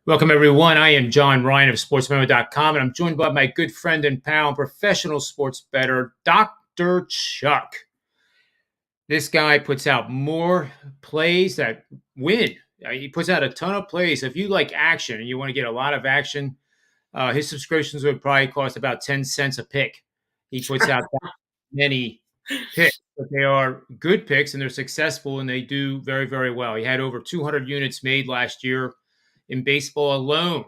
Welcome, everyone. I am John Ryan of SportsMemo.com, and I'm joined by my good friend and pal, professional sports bettor, Dr. Chuck. This guy puts out more plays that win. He puts out a ton of plays. If you like action and you want to get a lot of action, his subscriptions would probably cost about 10 cents a pick. He puts out that many picks, but they are good picks, and they're successful, and they do very, very well. He had over 200 units made last year in baseball alone.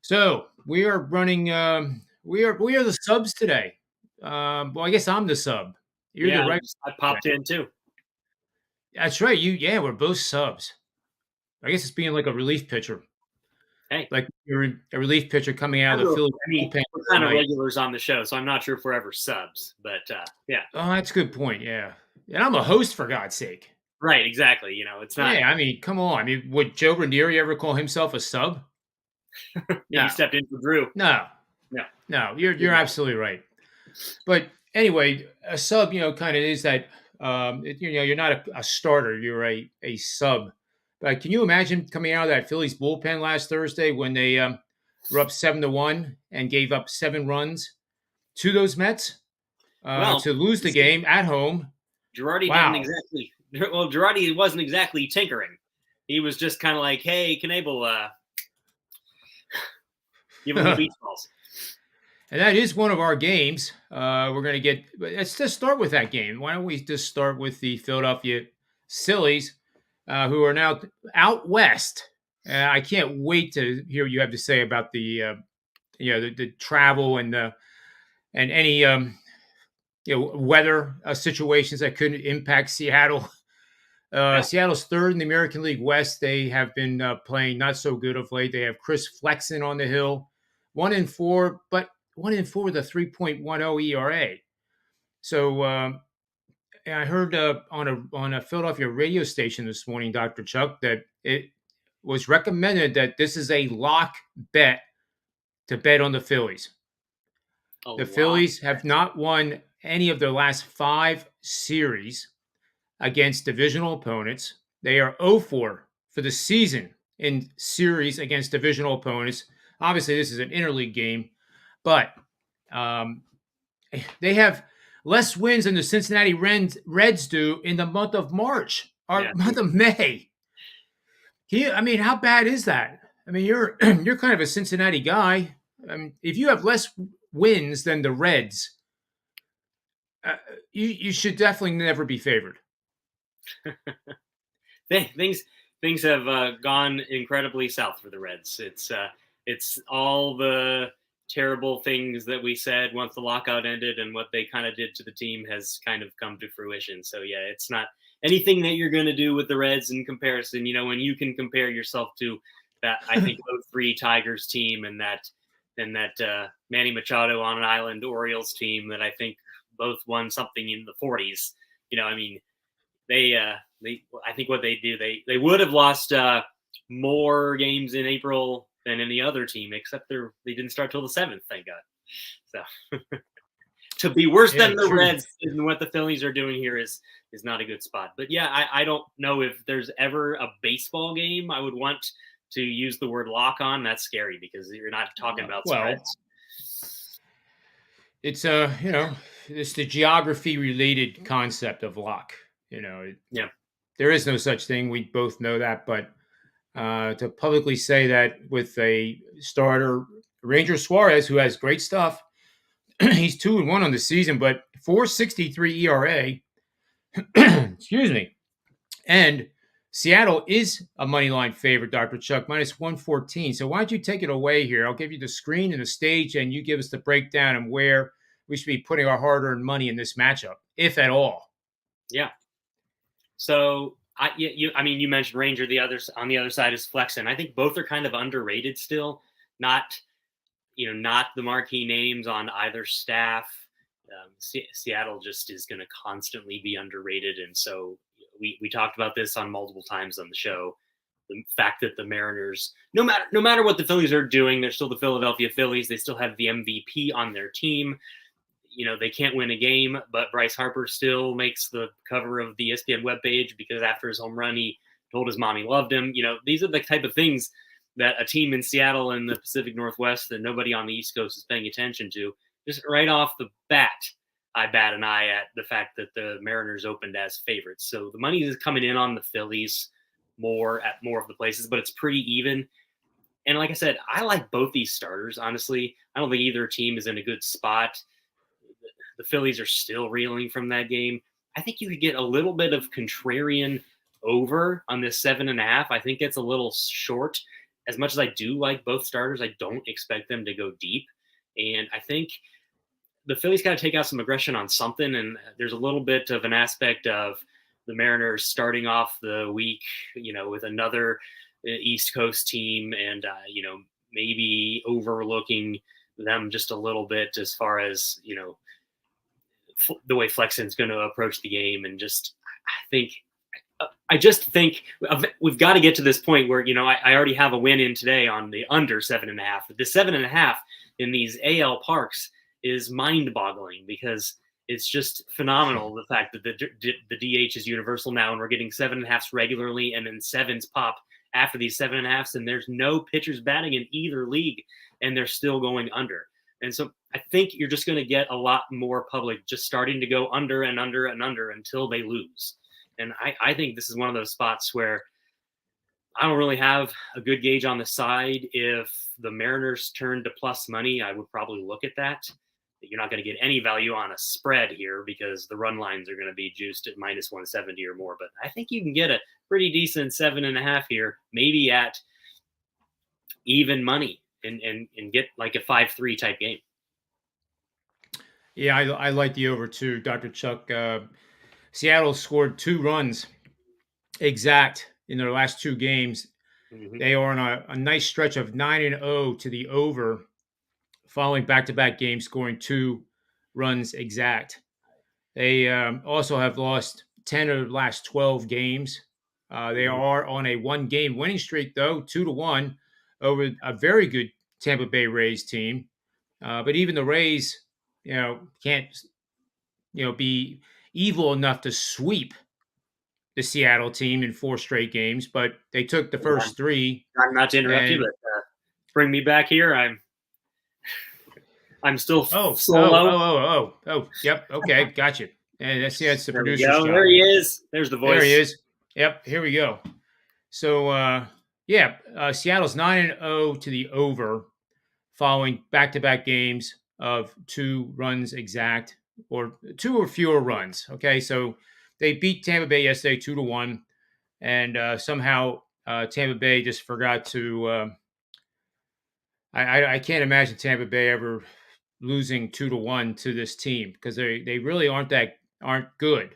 So we are running. We are the subs today. Well, I guess I'm the sub. You're the right. I popped in too. That's right. We're both subs. I guess it's being like a relief pitcher. Hey, like you're a relief pitcher coming out of the Phillies. We're kind of regulars on the show, so I'm not sure if we're ever subs. But yeah. Oh, that's a good point. Yeah, and I'm a host, for God's sake. Right, exactly. It's not. Yeah, I mean, come on. I mean, would Joe Ranieri ever call himself a sub? No. He stepped in for Drew. No. You're absolutely right. But anyway, a sub, kind of is that. You're not a starter. You're a sub. But can you imagine coming out of that Phillies bullpen last Thursday when they were up 7-1 and gave up 7 runs to those Mets to lose the game at home? Girardi wasn't exactly tinkering. He was just kind of like, "Hey, Knebel, give him the beach balls." And that is one of our games. We're going to get. Let's just start with that game. Why don't we just start with the Philadelphia Phillies, who are now out west. I can't wait to hear what you have to say about the travel and any weather situations that could impact Seattle. Seattle's third in the American League West. They have been playing not so good of late. They have Chris Flexen on the hill, 1-4, but 1-4 with a 3.10 ERA. So I heard on a Philadelphia radio station this morning, Dr. Chuck, that it was recommended that this is a lock bet to bet on the Phillies. The Phillies have not won any of their last 5 series against divisional opponents. They are 0-4 for the season in series against divisional opponents. Obviously, this is an interleague game, but they have less wins than the Cincinnati Reds do in the month of March or month of May. How bad is that? I mean, you're kind of a Cincinnati guy. If you have less wins than the Reds, you should definitely never be favored. Things have gone incredibly south for the Reds. It's all the terrible things that we said once the lockout ended, and what they kind of did to the team has kind of come to fruition. So yeah, it's not anything that you're going to do with the Reds in comparison. When you can compare yourself to that, I think 03 Tigers team and that Manny Machado on an island Orioles team that I think both won something in the 40s. I think what they do, they would have lost more games in April than any other team, except they didn't start till the 7th, thank God. So to be worse than the Reds and what the Phillies are doing here is not a good spot. But yeah, I don't know if there's ever a baseball game I would want to use the word lock on. That's scary because you're not talking about spreads. It's it's the geography related concept of lock. There is no such thing. We both know that, but to publicly say that with a starter, Ranger Suarez, who has great stuff, he's 2-1 on the season, but 4.63 ERA. Excuse me. And Seattle is a money line favorite, Dr. Chuck, minus 114. So why don't you take it away here? I'll give you the screen and the stage, and you give us the breakdown and where we should be putting our hard-earned money in this matchup, if at all. Yeah. So you mentioned Ranger. On the other side is Flexen. I think both are kind of underrated still. Not the marquee names on either staff. Seattle just is going to constantly be underrated, and so we talked about this on multiple times on the show. The fact that the Mariners, no matter what the Phillies are doing, they're still the Philadelphia Phillies. They still have the MVP on their team. They can't win a game, but Bryce Harper still makes the cover of the ESPN webpage because after his home run, he told his mom he loved him. These are the type of things that a team in Seattle in the Pacific Northwest that nobody on the East Coast is paying attention to, just right off the bat, I bat an eye at the fact that the Mariners opened as favorites. So the money is coming in on the Phillies more at more of the places, but it's pretty even. And like I said, I like both these starters, honestly. I don't think either team is in a good spot. The Phillies are still reeling from that game. I think you could get a little bit of contrarian over on this 7.5. I think it's a little short. As much as I do like both starters, I don't expect them to go deep. And I think the Phillies got to take out some aggression on something. And there's a little bit of an aspect of the Mariners starting off the week, with another East Coast team and, maybe overlooking them just a little bit as far as, the way Flexen's going to approach the game. And I just think we've got to get to this point where, I already have a win in today on the under 7.5. The 7.5 in these AL parks is mind boggling because it's just phenomenal. The fact that the DH is universal now and we're getting 7.5s regularly and then 7s pop after these 7.5s, and there's no pitchers batting in either league and they're still going under. And so I think you're just going to get a lot more public just starting to go under and under and under until they lose. And I think this is one of those spots where I don't really have a good gauge on the side. If the Mariners turn to plus money, I would probably look at that. You're not going to get any value on a spread here because the run lines are going to be juiced at minus 170 or more. But I think you can get a pretty decent 7.5 here, maybe at even money and get like a 5-3 type game. Yeah, I like the over too, Dr. Chuck. Seattle scored 2 runs exact in their last 2 games. Mm-hmm. They are on a nice stretch of 9-0 to the over, following back-to-back games, scoring 2 runs exact. They also have lost 10 of the last 12 games. They are on a 1-game winning streak, though, 2-1 over a very good Tampa Bay Rays team. But even the Rays, can't, be evil enough to sweep the Seattle team in 4 straight games. But they took the first 3. I'm not to interrupt you, but bring me back here. I'm still solo. Yep. Okay, gotcha. And that's the producer's job. There he is. There's the voice. There he is. Yep. Here we go. So Seattle's 9-0 to the over, following back-to-back games of 2 runs exact or 2 or fewer runs. Okay, so they beat Tampa Bay yesterday 2-1, and somehow Tampa Bay just forgot to. I can't imagine Tampa Bay ever losing 2-1 to this team because they really aren't good.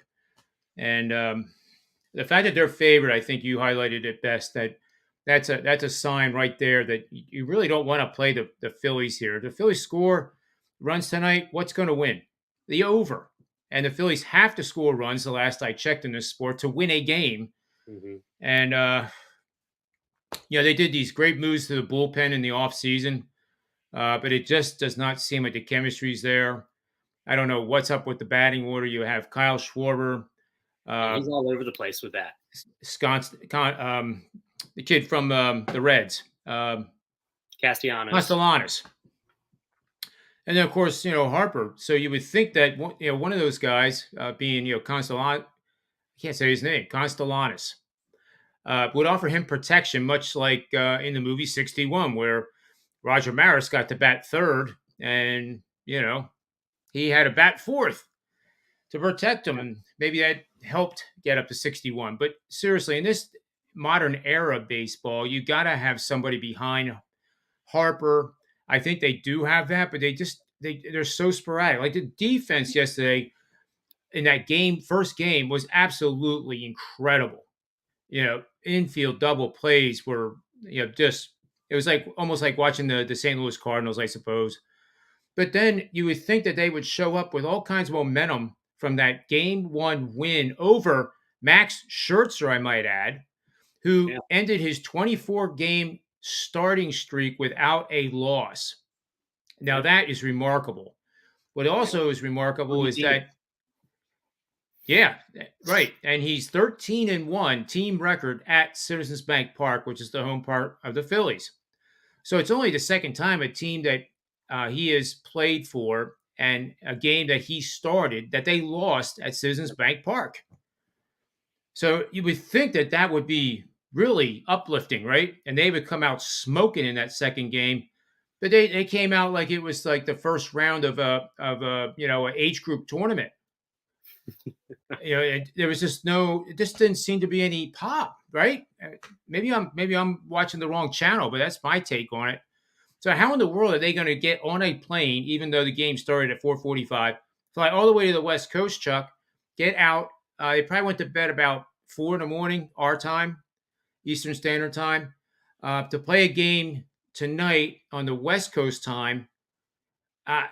And the fact that they're favored, I think you highlighted it best. That's a sign right there that you really don't want to play the Phillies here. The Phillies score runs tonight. What's going to win? The over. And the Phillies have to score runs, the last I checked in this sport, to win a game. Mm-hmm. And they did these great moves to the bullpen in the offseason. But it just does not seem like the chemistry's there. I don't know what's up with the batting order. You have Kyle Schwarber. He's all over the place with that. The kid from the Reds. Castellanos. And then, of course, Harper. So you would think that, one of those guys being, Castellanos, I can't say his name, Castellanos, would offer him protection, much like in the movie 61, where Roger Maris got to bat third, and, he had to bat fourth to protect him. And maybe that helped get up to 61. But seriously, in this modern era of baseball, you got to have somebody behind Harper. I think they do have that, but they're so sporadic. Like the defense yesterday in that first game was absolutely incredible. Infield double plays were, it was almost like watching the St. Louis Cardinals, I suppose. But then you would think that they would show up with all kinds of momentum from that game 1 win over Max Scherzer, I might add, who ended his 24-game starting streak without a loss. Now, that is remarkable. What also is remarkable is that Yeah, right. And he's 13-1 team record at Citizens Bank Park, which is the home park of the Phillies. So it's only the second time a team that he has played for and a game that he started that they lost at Citizens Bank Park. So you would think that that would be really uplifting, right? And they would come out smoking in that second game, but they came out like it was like the first round of a an age group tournament. There was just no, it just didn't seem to be any pop, right? Maybe I'm watching the wrong channel, but that's my take on it. So how in the world are they going to get on a plane, even though the game started at 4:45, fly all the way to the West Coast, Chuck, get out? They probably went to bed about 4 in the morning, our time, Eastern Standard Time, to play a game tonight on the West Coast time. Uh,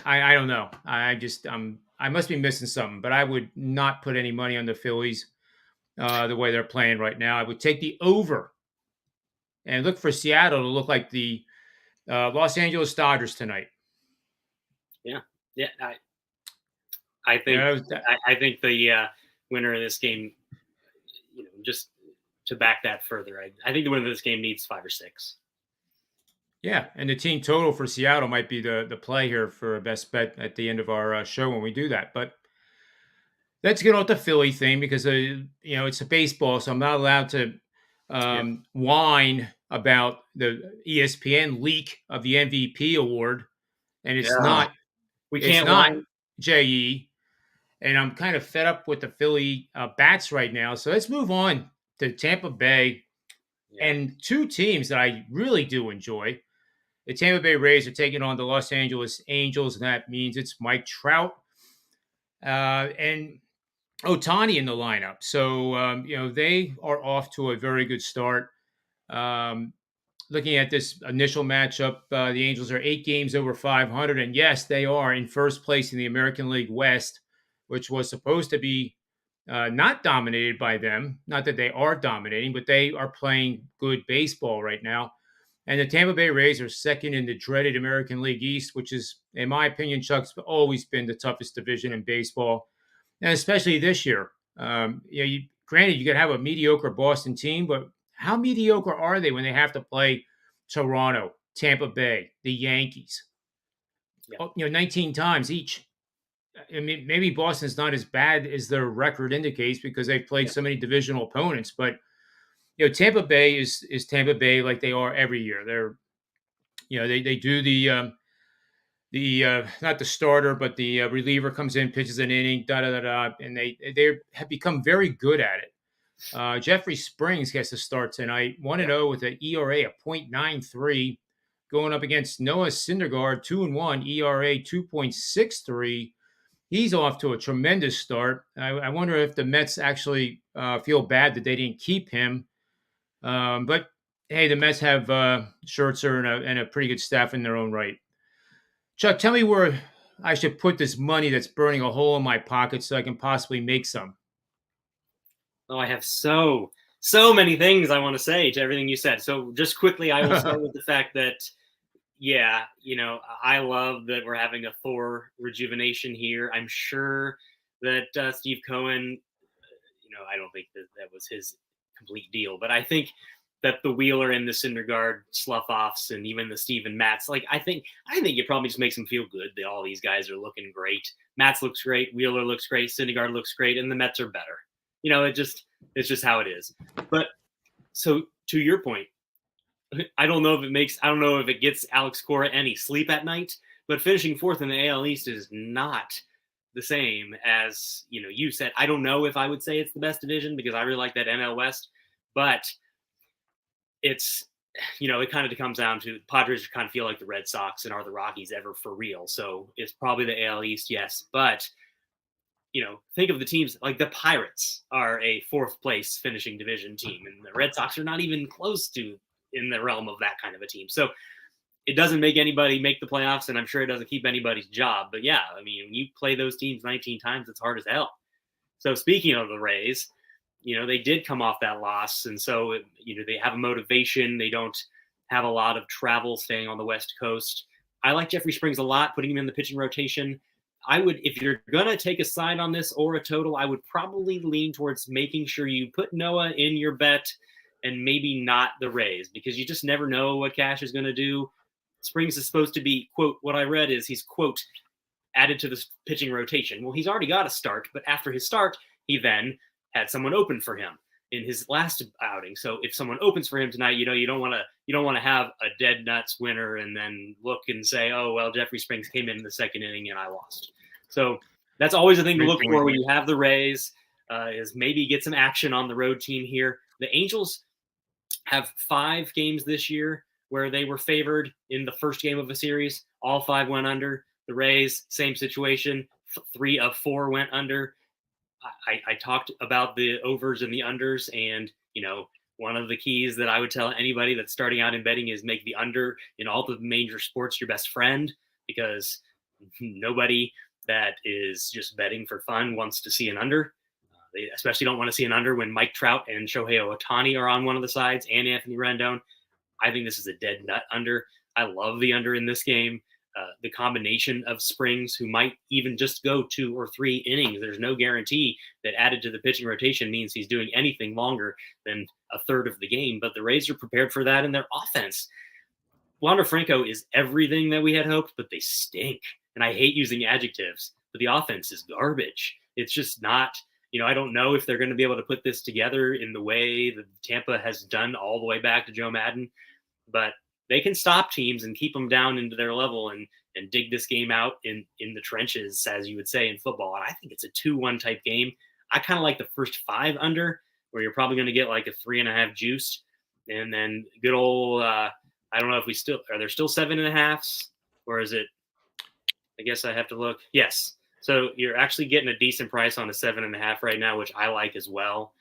I don't know. I must be missing something, but I would not put any money on the Phillies the way they're playing right now. I would take the over and look for Seattle to look like the Los Angeles Dodgers tonight. Yeah, yeah. I think I think the winner of this game, just to back that further, I think the winner of this game needs 5 or 6. Yeah, and the team total for Seattle might be the play here for a best bet at the end of our show when we do that. But let's get off the Philly thing because it's a baseball, so I'm not allowed to whine about the ESPN leak of the MVP award, and it's not JE, and I'm kind of fed up with the Philly bats right now. So let's move on to Tampa Bay and two teams that I really do enjoy. The Tampa Bay Rays are taking on the Los Angeles Angels, and that means it's Mike Trout and Ohtani in the lineup. So, they are off to a very good start. Looking at this initial matchup, the Angels are 8 games over 500. And yes, they are in first place in the American League West, which was supposed to be not dominated by them. Not that they are dominating, but they are playing good baseball right now. And the Tampa Bay Rays are second in the dreaded American League East, which is, in my opinion, Chuck's always been the toughest division in baseball, and especially this year. Granted, you could have a mediocre Boston team, but how mediocre are they when they have to play Toronto, Tampa Bay, the Yankees? 19 times each. I mean, maybe Boston's not as bad as their record indicates because they've played so many divisional opponents, but Tampa Bay is Tampa Bay like they are every year. They're, they do the not the starter, but the reliever comes in, pitches an inning, and they have become very good at it. Jeffrey Springs gets to start tonight, 1-0 with an ERA of .93, going up against Noah Syndergaard, 2-1, ERA 2.63. He's off to a tremendous start. I wonder if the Mets actually feel bad that they didn't keep him. But hey, the Mets have Scherzer and a pretty good staff in their own right. Chuck, tell me where I should put this money that's burning a hole in my pocket so I can possibly make some. Oh, I have so many things I want to say to everything you said. So just quickly, I will start with the fact that, I love that we're having a Thor rejuvenation here. I'm sure that Steve Cohen, I don't think that was his complete deal, but I think that the Wheeler and the Syndergaard slough-offs and even the Steven Matz, I think it probably just makes them feel good that all these guys are looking great. Matz looks great, Wheeler looks great, Syndergaard looks great, and the Mets are better. It's just how it is. But so to your point, I don't know if it gets Alex Cora any sleep at night, but finishing fourth in the AL East is not the same as, you said. I don't know if I would say it's the best division because I really like that NL West, but it's, it kind of comes down to Padres kind of feel like the Red Sox and are the Rockies ever for real. So it's probably the AL East, yes. But, think of the teams like the Pirates are a fourth place finishing division team, and the Red Sox are not even close to in the realm of that kind of a team. So it doesn't make anybody make the playoffs, and I'm sure it doesn't keep anybody's job. But yeah, I mean, when you play those teams 19 times, it's hard as hell. So speaking of the Rays, they did come off that loss. And so, they have a motivation. They don't have a lot of travel staying on the West Coast. I like Jeffrey Springs a lot, putting him in the pitching rotation. I would, if you're going to take a side on this or a total, I would probably lean towards making sure you put Noah in your bet and maybe not the Rays, because you just never know what Cash is going to do. Springs is supposed to be, quote, what I read is he's, quote, added to the pitching rotation. Well, he's already got a start, but after his start, he then had someone open for him in his last outing. So if someone opens for him tonight, you don't want to have a dead nuts winner and then look and say, oh, well, Jeffrey Springs came in the second inning and I lost. So that's always a thing to look for when you have the Rays, is maybe get some action on the road team here. The Angels have 5 games this year where they were favored in the first game of a series. All 5 went under. The Rays, same situation. 3 of 4 went under. I talked about the overs and the unders, and one of the keys that I would tell anybody that's starting out in betting is make the under in all the major sports your best friend, because nobody that is just betting for fun wants to see an under. They especially don't want to see an under when Mike Trout and Shohei Ohtani are on one of the sides, and Anthony Rendon. I think this is a dead nut under. I love the under in this game. The combination of Springs, who might even just go 2 or 3 innings. There's no guarantee that added to the pitching rotation means he's doing anything longer than a third of the game, but the Rays are prepared for that in their offense. Wander Franco is everything that we had hoped, but they stink. And I hate using adjectives, but the offense is garbage. It's just not, I don't know if they're going to be able to put this together in the way that Tampa has done all the way back to Joe Madden, but they can stop teams and keep them down into their level and dig this game out in the trenches, as you would say in football. And I think it's a 2-1 type game. I kind of like the first 5 under, where you're probably going to get like a 3.5 juiced. And then good old, I don't know if are there still 7.5s, or is it, I guess I have to look. Yes. So you're actually getting a decent price on a 7.5 right now, which I like as well.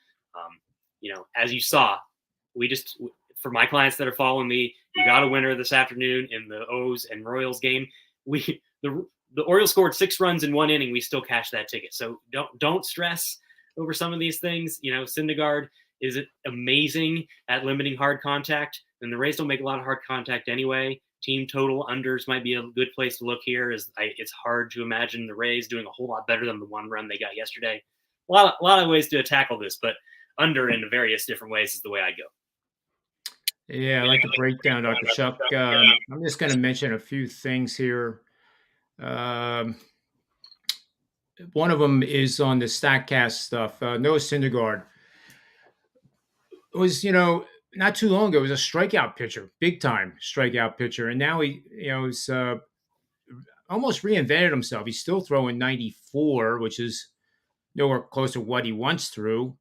As you saw, for my clients that are following me, you got a winner this afternoon in the O's and Royals game. The Orioles scored 6 runs in 1 inning. We still cashed that ticket. So don't stress over some of these things. Syndergaard is amazing at limiting hard contact, and the Rays don't make a lot of hard contact anyway. Team total unders might be a good place to look here. It's hard to imagine the Rays doing a whole lot better than the 1 run they got yesterday. A lot of ways to tackle this, but under in various different ways is the way I go. Yeah, I like the breakdown, Dr. Chuck. I'm just going to mention a few things here. One of them is on the StatCast stuff. Noah Syndergaard was, not too long ago, was a strikeout pitcher, big time strikeout pitcher, and now he, is almost reinvented himself. He's still throwing 94, which is nowhere close to what he once threw,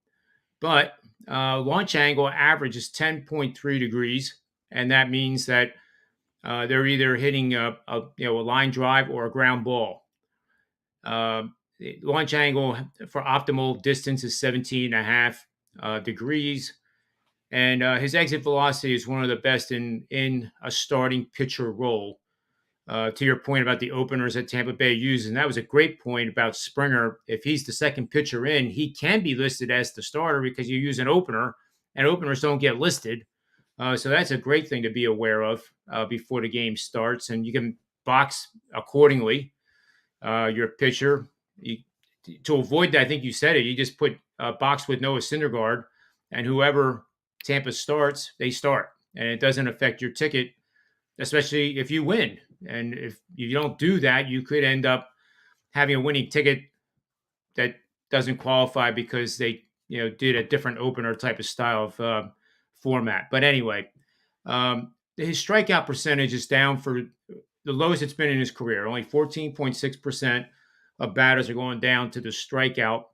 but launch angle average is 10.3 degrees, and that means that they're either hitting a line drive or a ground ball. Launch angle for optimal distance is 17.5 degrees, and his exit velocity is one of the best in a starting pitcher role. To your point about the openers that Tampa Bay uses, and that was a great point about Springer. If he's the second pitcher in, he can be listed as the starter because you use an opener, and openers don't get listed. So that's a great thing to be aware of before the game starts, and you can box accordingly your pitcher. To avoid that, I think you said it, you just put a box with Noah Syndergaard, and whoever Tampa starts, they start, and it doesn't affect your ticket, especially if you win. And if you don't do that, you could end up having a winning ticket that doesn't qualify because they, did a different opener type of style of format. But anyway, his strikeout percentage is down for the lowest it's been in his career. Only 14.6% of batters are going down to the strikeout,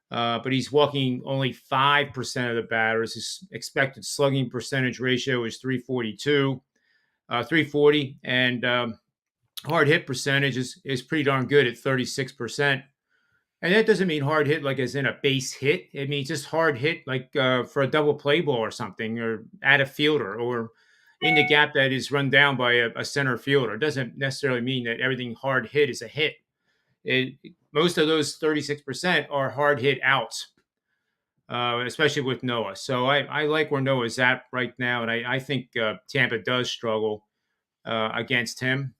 but he's walking only 5% of the batters. His expected slugging percentage ratio is 340, and hard hit percentage is pretty darn good at 36%. And that doesn't mean hard hit like as in a base hit. It means just hard hit like for a double play ball or something, or at a fielder, or in the gap that is run down by a center fielder. It doesn't necessarily mean that everything hard hit is a hit. Most of those 36% are hard hit outs, especially with Noah. So I like where Noah's at right now, and I think Tampa does struggle against him.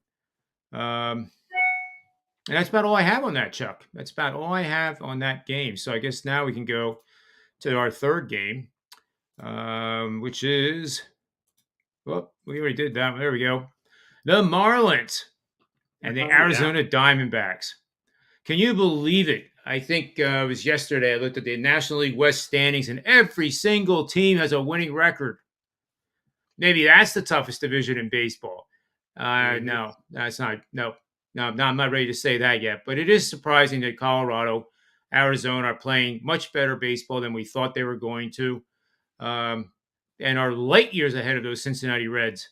And that's about all I have on that, Chuck. That's about all I have on that game. So I guess now we can go to our third game, which is, well, we already did that. There we go. The Marlins and the Oh yeah. Arizona Diamondbacks. Can you believe it? I think it was yesterday. I looked at the National League West standings, and every single team has a winning record. Maybe that's the toughest division in baseball. Mhm. No, that's not. No, I'm not ready to say that yet. But it is surprising that Colorado, Arizona are playing much better baseball than we thought they were going to, um, and are light years ahead of those Cincinnati Reds,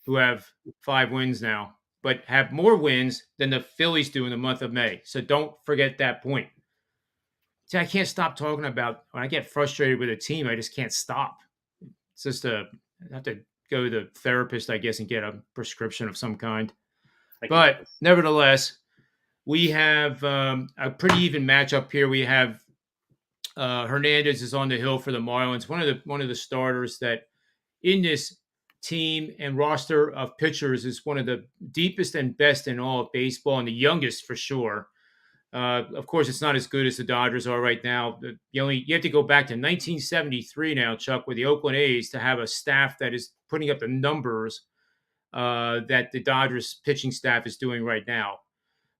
who have 5 wins now, but have more wins than the Phillies do in the month of May. So don't forget that point. See, I can't stop talking about when I get frustrated with a team. I just can't stop. It's just I have to go to the therapist, I guess, and get a prescription of some kind. I can. But nevertheless, we have a pretty even matchup here. We have Hernandez is on the hill for the Marlins, one of the starters that in this team and roster of pitchers is one of the deepest and best in all of baseball, and the youngest for sure. Of course, it's not as good as the Dodgers are right now. You have to go back to 1973 now, Chuck, with the Oakland A's to have a staff that is putting up the numbers that the Dodgers pitching staff is doing right now.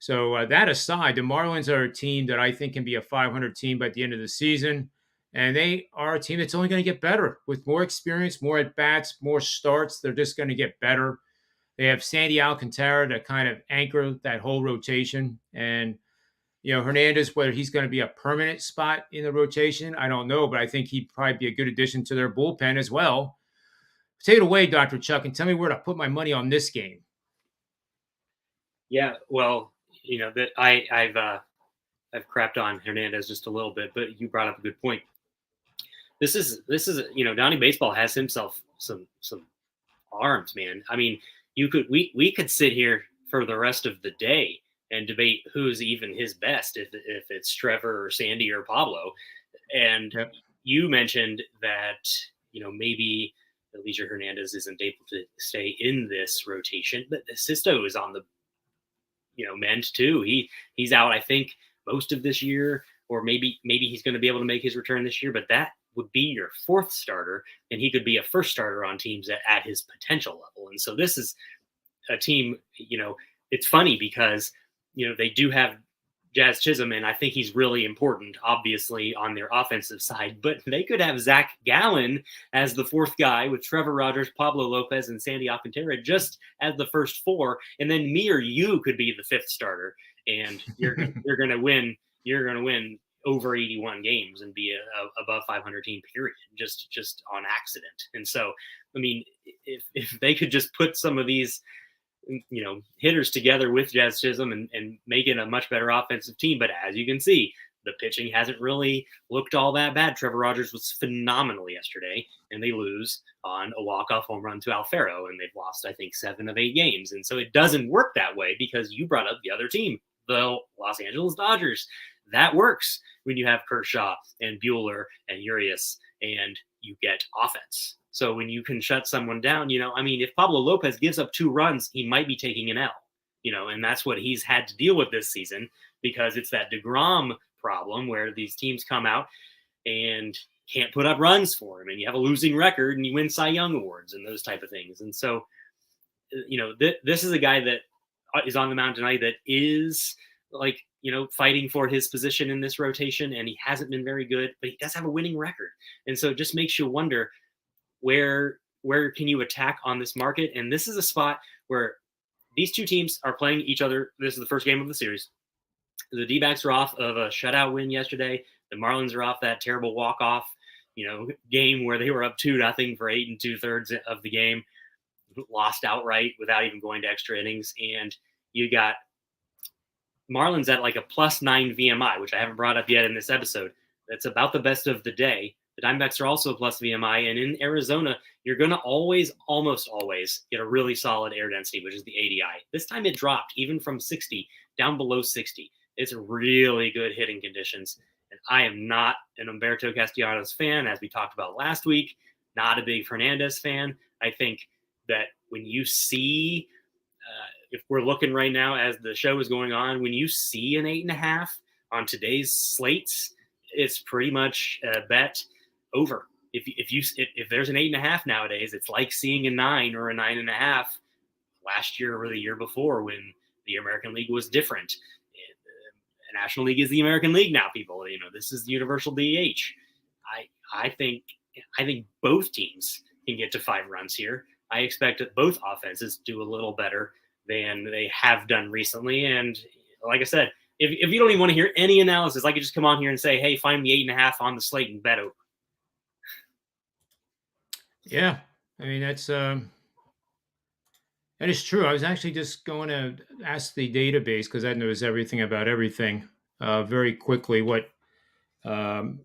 So that aside, the Marlins are a team that I think can be a 500 team by the end of the season. And they are a team that's only going to get better with more experience, more at bats, more starts. They're just going to get better. They have Sandy Alcantara to kind of anchor that whole rotation. And, Hernandez, whether he's going to be a permanent spot in the rotation, I don't know. But I think he'd probably be a good addition to their bullpen as well. Take it away, Dr. Chuck, and tell me where to put my money on this game. Yeah, well, that I've crapped on Hernandez just a little bit, but you brought up a good point. This is Donnie Baseball has himself some arms, man. I mean, we could sit here for the rest of the day and debate who's even his best, if it's Trevor or Sandy or Pablo. And Yep. you mentioned that maybe Leisure Hernandez isn't able to stay in this rotation, but Sisto is on the mend too. He's out, I think, most of this year, or maybe he's going to be able to make his return this year. But that would be your fourth starter, and he could be a first starter on teams at his potential level. And so this is a team. It's funny because they do have Jazz Chisholm, and I think he's really important, obviously, on their offensive side. But they could have Zach Gallen as the fourth guy with Trevor Rogers, Pablo Lopez, and Sandy Alcantara just as the first four, and then me or you could be the fifth starter, and you're going to win. You're going to win over 81 games and be a above 500 team, period, just on accident. And so, I mean, if they could just put some of these hitters together with Jazz Chisholm and make it a much better offensive team. But as you can see, the pitching hasn't really looked all that bad. Trevor Rogers was phenomenal yesterday, and they lose on a walk-off home run to Alfaro, and they've lost, I think, 7 of 8 games. And so it doesn't work that way because you brought up the other team, the Los Angeles Dodgers. That works when you have Kershaw and Buehler and Urias, and you get offense. So when you can shut someone down, if Pablo Lopez gives up 2 runs, he might be taking an L, and that's what he's had to deal with this season because it's that DeGrom problem where these teams come out and can't put up runs for him, and you have a losing record and you win Cy Young awards and those type of things. And so, this is a guy that is on the mound tonight that is fighting for his position in this rotation, and he hasn't been very good, but he does have a winning record. And so it just makes you wonder, where can you attack on this market? And this is a spot where these two teams are playing each other. This is the first game of the series. The D-backs are off of a shutout win yesterday. The Marlins are off that terrible walk-off, game wwhere they were up 2-0 for 8 2/3 of the game, lost outright without even going to extra innings. And you got Marlins at like a +9 VMI, which I haven't brought up yet in this episode. That's about the best of the day. The Diamondbacks are also a plus VMI, and in Arizona, you're going to almost always get a really solid air density, which is the ADI. This time it dropped even from 60 down below 60. It's really good hitting conditions, and I am not an Humberto Castellanos fan, as we talked about last week, not a big Fernandez fan. I think that when you see if we're looking right now as the show is going on, when you see an 8.5 on today's slates, it's pretty much a bet over. If there's an 8.5 nowadays, it's like seeing a 9 or a 9.5 last year or the year before when the American League was different. The National League is the American League now, people. This is the universal DH. I think both teams can get to 5 runs here. I expect that both offenses do a little better than they have done recently. And like I said, if you don't even want to hear any analysis, I could just come on here and say, hey, find me 8.5 on the slate and bet over. Yeah. I mean, that is true. I was actually just going to ask the database because that knows everything about everything very quickly what the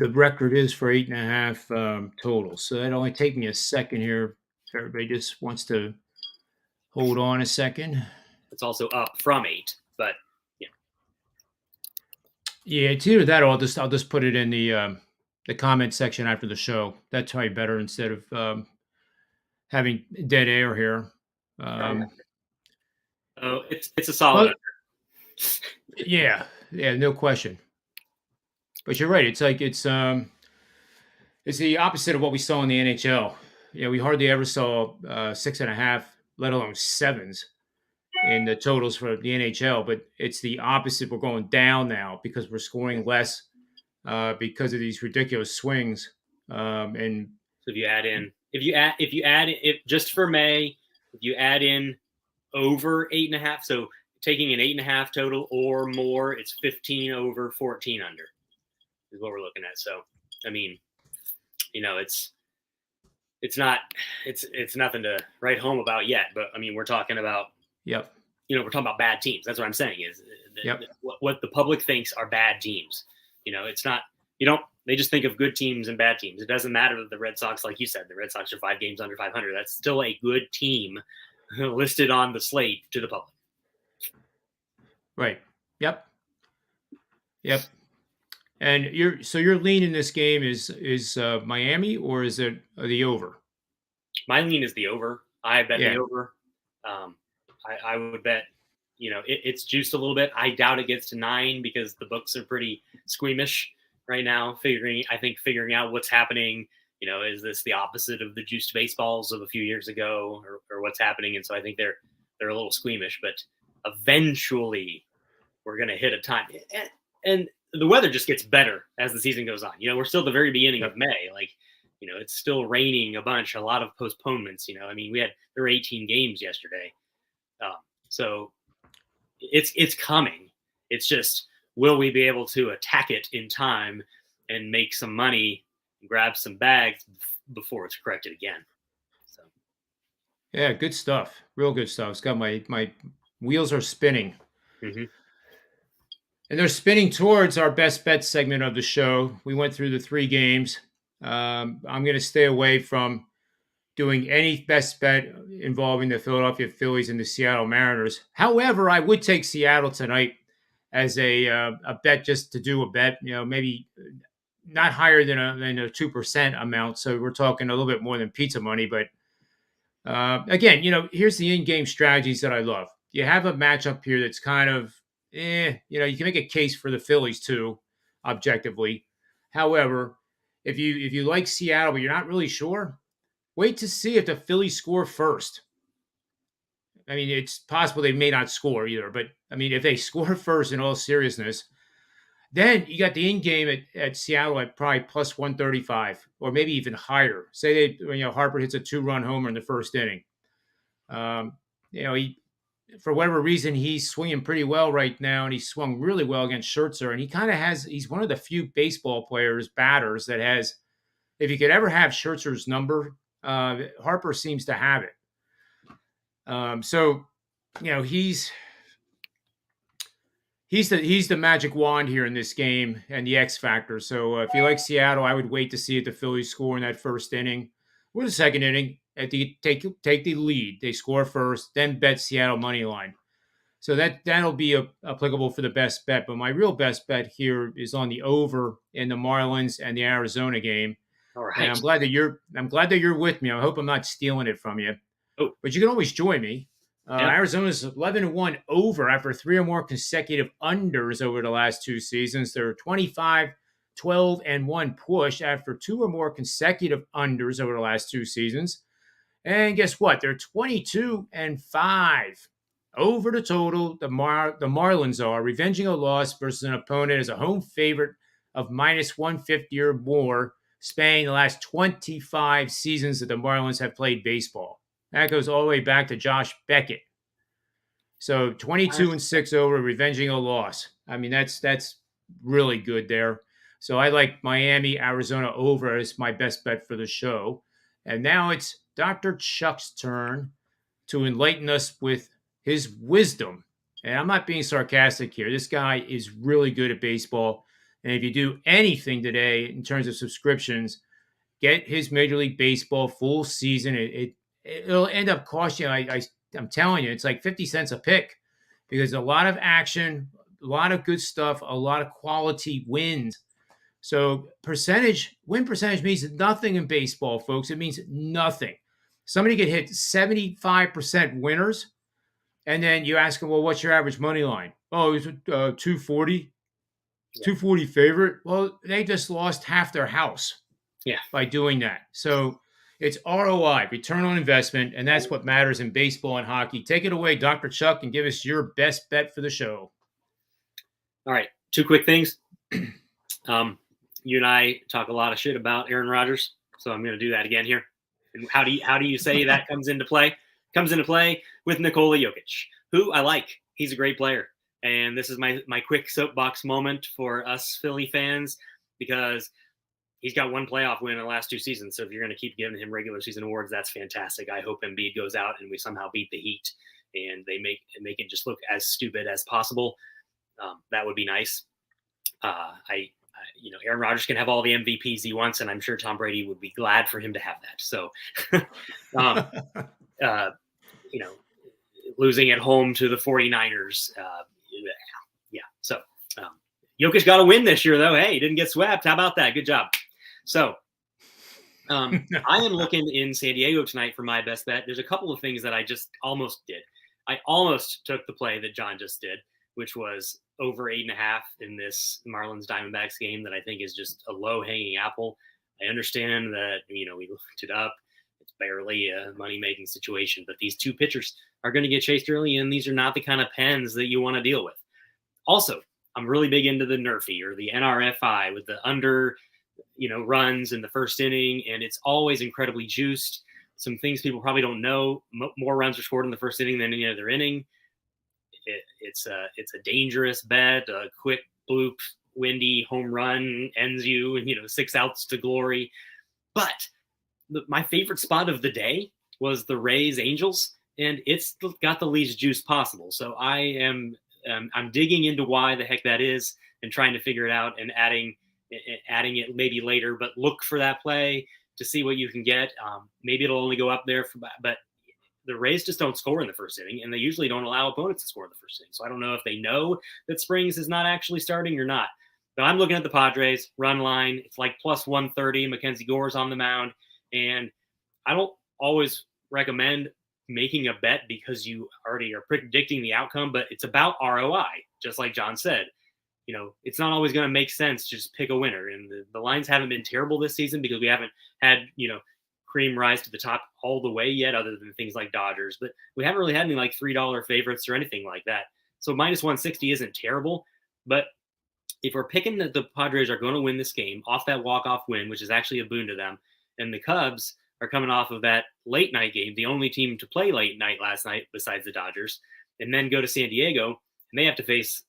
record is for 8.5 total. So that'll only take me a second here. If everybody just wants to hold on a second. It's also up from 8, but yeah. Yeah, it's either that or I'll just put it in the comment section after the show. That's probably better instead of having dead air here. It's a solid. Yeah, no question. But you're right. It's like it's the opposite of what we saw in the NHL. We hardly ever saw 6.5, let alone 7s in the totals for the NHL. But it's the opposite. We're going down now because we're scoring less because of these ridiculous swings. And so if you add just for May, if you add in over 8.5, so taking an 8.5 total or more, it's 15 over, 14 under is what we're looking at. So, I mean, it's nothing to write home about yet, but I mean, we're talking about, we're talking about bad teams. That's what I'm saying is what the public thinks are bad teams. It's not, they just think of good teams and bad teams. It doesn't matter that the Red Sox, like you said, the Red Sox are 5 games under 500. That's still a good team listed on the slate to the public. Right. Yep. And your lean in this game is Miami, or is it the over? My lean is the over. I bet the over. I would bet, it's juiced a little bit. I doubt it gets to 9 because the books are pretty squeamish right now, figuring out what's happening. Is this the opposite of the juiced baseballs of a few years ago, or what's happening? And so I think they're a little squeamish, but eventually we're going to hit a time. And the weather just gets better as the season goes on. We're still at the very beginning of May. It's still raining a bunch, a lot of postponements. I mean, there were 18 games yesterday. So it's coming. It's just, will we be able to attack it in time and make some money and grab some bags before it's corrected again? So, yeah, good stuff. Real good stuff. It's got my wheels are spinning. Mm-hmm. And they're spinning towards our best bet segment of the show. We went through the 3 games. I'm going to stay away from doing any best bet involving the Philadelphia Phillies and the Seattle Mariners. However, I would take Seattle tonight as a bet, just to do a bet. Maybe not higher than a 2% amount. So we're talking a little bit more than pizza money. But again, here's the in-game strategies that I love. You have a matchup here that's kind of, you can make a case for the Phillies too, objectively. However, if you like Seattle but you're not really sure, wait to see if the Phillies score first. I mean, it's possible they may not score either, but I mean, if they score first, in all seriousness, then you got the in-game at Seattle at probably plus 135 or maybe even higher. Say Harper hits a 2-run homer in the first inning. He, for whatever reason, he's swinging pretty well right now, and he swung really well against Scherzer. And he's one of the few baseball batters that has, if you could ever have Scherzer's number, Harper seems to have it. He's the magic wand here in this game and the X factor. So if you like Seattle, I would wait to see if the Phillies score in that first inning or the second inning. Take the lead. They score first, then bet Seattle money line. So that'll be applicable for the best bet. But my real best bet here is on the over in the Marlins and the Arizona game. All right. And I'm glad that you're with me. I hope I'm not stealing it from you. Oh. But you can always join me. Yep. Arizona's 11-1 over after 3 or more consecutive unders over the last 2 seasons. They're 25, 12, and 1 push after 2 or more consecutive unders over the last 2 seasons. And guess what? They're 22 and 5 over the total. The Marlins are revenging a loss versus an opponent as a home favorite of minus 150 or more, spanning the last 25 seasons that the Marlins have played baseball. That goes all the way back to Josh Beckett. So 22 and 6 over, revenging a loss. I mean, that's really good there. So I like Miami, Arizona over as my best bet for the show. And now it's Dr. Chuck's turn to enlighten us with his wisdom. And I'm not being sarcastic here. This guy is really good at baseball. And if you do anything today in terms of subscriptions, get his Major League Baseball full season. It'll end up costing you. I'm telling you, it's like 50 cents a pick because a lot of action, a lot of good stuff, a lot of quality wins. So win percentage means nothing in baseball, folks. It means nothing. Somebody could hit 75% winners, and then you ask them, well, what's your average money line? Oh, it's 240, 240 favorite. Well, they just lost half their house by doing that. So it's ROI, return on investment, and that's what matters in baseball and hockey. Take it away, Dr. Chuck, and give us your best bet for the show. All right, 2 quick things. You and I talk a lot of shit about Aaron Rodgers, so I'm going to do that again here. And how do you say that comes into play? Comes into play with Nikola Jokic, who I like. He's a great player. And this is my quick soapbox moment for us Philly fans because he's got 1 playoff win in the last 2 seasons. So if you're going to keep giving him regular season awards, that's fantastic. I hope Embiid goes out and we somehow beat the Heat and they make it just look as stupid as possible. That would be nice. Aaron Rodgers can have all the MVPs he wants, and I'm sure Tom Brady would be glad for him to have that. So, losing at home to the 49ers. So, Jokic got a win this year, though. Hey, he didn't get swept. How about that? Good job. So, I am looking in San Diego tonight for my best bet. There's a couple of things that I just almost did. I almost took the play that John just did, which was over 8.5 in this Marlins Diamondbacks game that I think is just a low hanging apple. I understand that, we looked it up. It's barely a money making situation, but these 2 pitchers are going to get chased early, and these are not the kind of pens that you want to deal with. Also, I'm really big into the NRFI or the NRFI with the under, runs in the first inning, and it's always incredibly juiced. Some things people probably don't know: more runs are scored in the first inning than any other inning. It's a dangerous bet. A quick bloop, windy home run ends you, and 6 outs to glory. But my favorite spot of the day was the Rays Angels, and it's got the least juice possible. So I'm digging into why the heck that is and trying to figure it out and adding it maybe later. But look for that play to see what you can get. Maybe it'll only go up there, but the Rays just don't score in the first inning, and they usually don't allow opponents to score in the first inning. So I don't know if they know that Springs is not actually starting or not. But I'm looking at the Padres run line. It's like plus 130. Mackenzie Gore's on the mound. And I don't always recommend making a bet because you already are predicting the outcome, but it's about ROI, just like John said. It's not always going to make sense to just pick a winner. And the lines haven't been terrible this season because we haven't had, cream rise to the top all the way yet, other than things like Dodgers. But we haven't really had any like $3 favorites or anything like that. So minus 160 isn't terrible. But if we're picking that the Padres are going to win this game off that walk-off win, which is actually a boon to them, and the Cubs are coming off of that late night game, the only team to play late night last night besides the Dodgers, and then go to San Diego, and they have to face,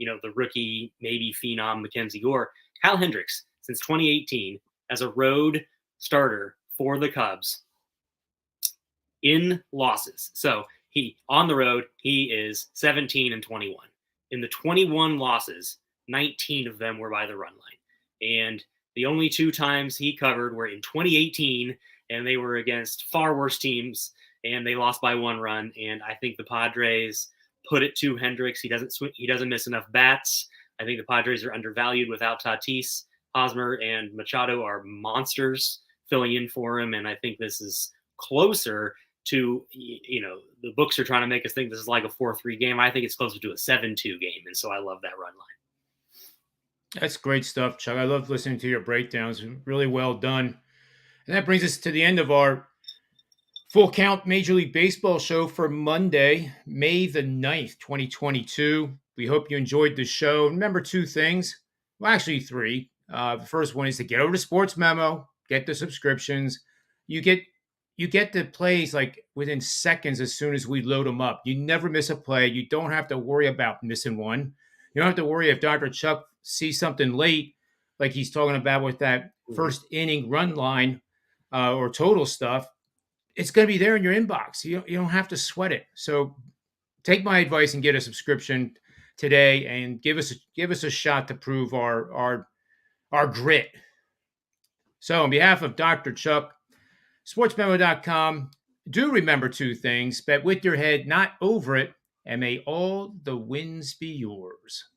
the rookie, maybe phenom Mackenzie Gore. Kyle Hendricks, since 2018, as a road starter for the Cubs in losses. So on the road, he is 17-21. In the 21 losses, 19 of them were by the run line. And the only 2 times he covered were in 2018, and they were against far worse teams, and they lost by 1 run. And I think the Padres put it to Hendricks. He doesn't miss enough bats. I think the Padres are undervalued without Tatis. Hosmer and Machado are monsters filling in for him, and I think this is closer to, the books are trying to make us think this is like a 4-3 game. I think it's closer to a 7-2 game. And so I love that run line. That's great stuff, Chuck. I love listening to your breakdowns. Really well done. And that brings us to the end of our full count Major League Baseball show for Monday, May the 9th, 2022. We hope you enjoyed the show. Remember two things. Well, actually three. The first one is to get over to Sports Memo, get the subscriptions. You get the plays like within seconds as soon as we load them up. You never miss a play. You don't have to worry about missing one. You don't have to worry if Dr. Chuck sees something late, like he's talking about with that first inning run line or total stuff. It's going to be there in your inbox. You don't have to sweat it. So take my advice and get a subscription today and give us a shot to prove our grit. So on behalf of Dr. Chuck, sportsmemo.com, do remember two things: bet with your head, not over it, and may all the wins be yours.